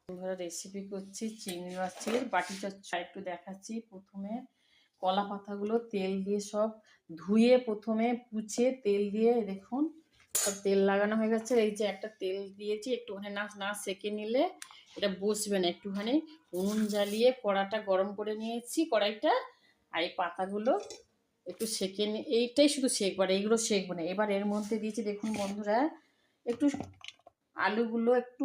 আমরা রেসিপি করছি চিংড়ি মাছের বাটি চচ্চড়ি। একটু দেখাচ্ছি। প্রথমে কলা পাতাগুলো তেল দিয়ে সব ধুয়ে প্রথমে পুছে তেল দিয়ে দেখুন সব তেল লাগানো হয়ে গেছে। এই যে একটা তেল দিয়েছি, একটুখানি না না সেকে নিলে এটা বসবে না। একটুখানি উনুন জ্বালিয়ে কড়াটা গরম করে নিয়েছি, কড়াইটা। আর এই পাতাগুলো একটু সেকে এইটাই শুধু সেকবো, আর এইগুলো সেকবো না। এবার এর মধ্যে দিয়েছি দেখুন বন্ধুরা, একটু আলুগুলো একটু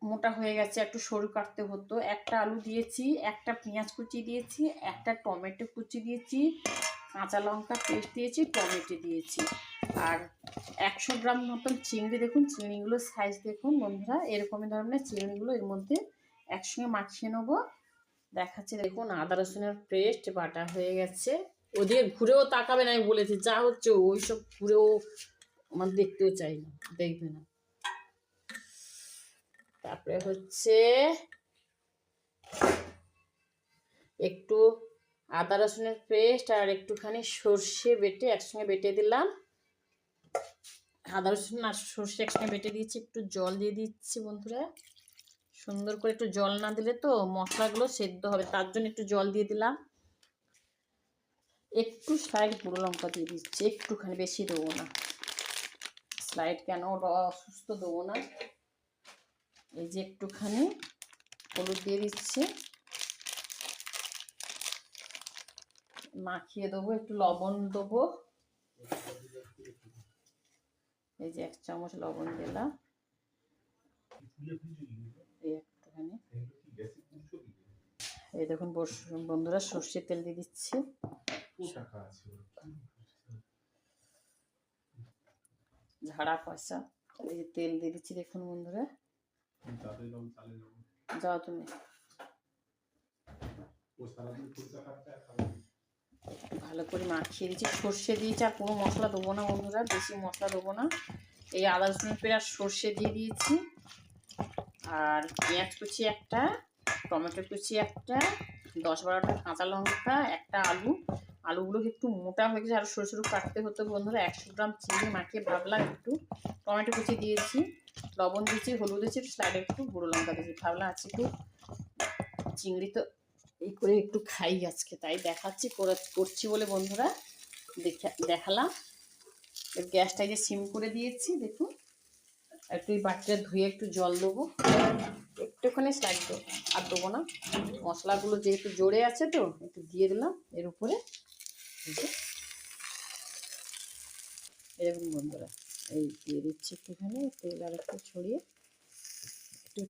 মোটা হয়ে গেছে, একটু সরু কাটতে হতো। একটা আলু দিয়েছি, একটা পেঁয়াজ কুচি দিয়েছি, একটা টমেটো কুচি দিয়েছি, কাঁচা লঙ্কা পেস্ট দিয়েছি, টমেটো দিয়েছি, আর 100 গ্রাম মতন চিংড়ি। দেখুন চিংড়িগুলোর সাইজ দেখুন বন্ধুরা, এরকমই ধরনের চিংড়িগুলো এর মধ্যে একসঙ্গে মাখিয়ে নেবো। দেখাচ্ছে দেখুন আদা রসুনের পেস্ট বাটা হয়ে গেছে। ওদিকে ঘুরেও তাকাবে না, আমি বলেছি যা হচ্ছে ওইসব ঘুরেও আমার দেখতেও চাই না, দেখবে না। তারপরে হচ্ছে একটু আদা রসুনের পেস্ট আর একটুখানি সর্ষে বেটে একসঙ্গে বেটে দিলাম। আদা রসুন আর সর্ষে একসঙ্গে বেটে দিয়েছি। একটু জল দিয়ে দিচ্ছি বন্ধুরা, সুন্দর করে। একটু জল না দিলে তো মশলাগুলো সেদ্ধ হবে, তার জন্য একটু জল দিয়ে দিলাম। একটু স্লাইড গুঁড়ো লঙ্কা দিয়ে দিচ্ছি, একটুখানি, বেশি দেবো না। স্লাইড কেন, অসুস্থ দেবো না। এই যে একটুখানি হলুদ দিয়ে দিচ্ছি, মাখিয়ে দেবো। একটু লবণ দেবো, এই যে 1 চামচ লবণ দিলাম। এই একটুখানি, এই দেখুন বন্ধুরা সর্ষের তেল দিয়ে দিচ্ছি। ঝাড়া পয়সা, এই যে তেল দিয়ে দিচ্ছি দেখুন বন্ধুরা। যাও তুমি, ভালো করে মাখিয়ে দিচ্ছি। সর্ষে দিয়েছি, আর কোনো মশলা দেবো না বন্ধুরা, বেশি মশলা দেবো না। এই আদা রসুন পেঁয়াজ সর্ষে দিয়ে দিয়েছি, আর পেঁয়াজ কুচি একটা, টমেটো কুচি একটা, 10-12টা কাঁচা লঙ্কা, একটা আলু। আলুগুলো একটু মোটা হয়ে গেছে, আরও সরু সরু কাটতে হতো বন্ধুরা। 100 গ্রাম চিংড়ি মাখিয়ে ভাবলাম একটু টমেটো কুচি দিয়েছি, লবণ দিয়েছি, হলুদ দিয়েছি, স্লাইডে একটু গুঁড়ো লঙ্কা দিয়েছি। ভাবলাম আছে একটু চিংড়ি তো এই করে একটু খাই আজকে, তাই দেখাচ্ছি করছি বলে বন্ধুরা দেখালাম। গ্যাসটা যে সিম করে দিয়েছি দেখুন। একটু এই বাটিটা ধুয়ে একটু জল দেবো, একটুখানি স্লাইড দেবো, আর দেবো না। মশলাগুলো যেহেতু জোরে আছে তো একটু দিয়ে দিলাম এর উপরে। এরকম বন্ধুরা এই দিয়ে দিচ্ছি একটুখানি তেল আর একটু ছড়িয়ে।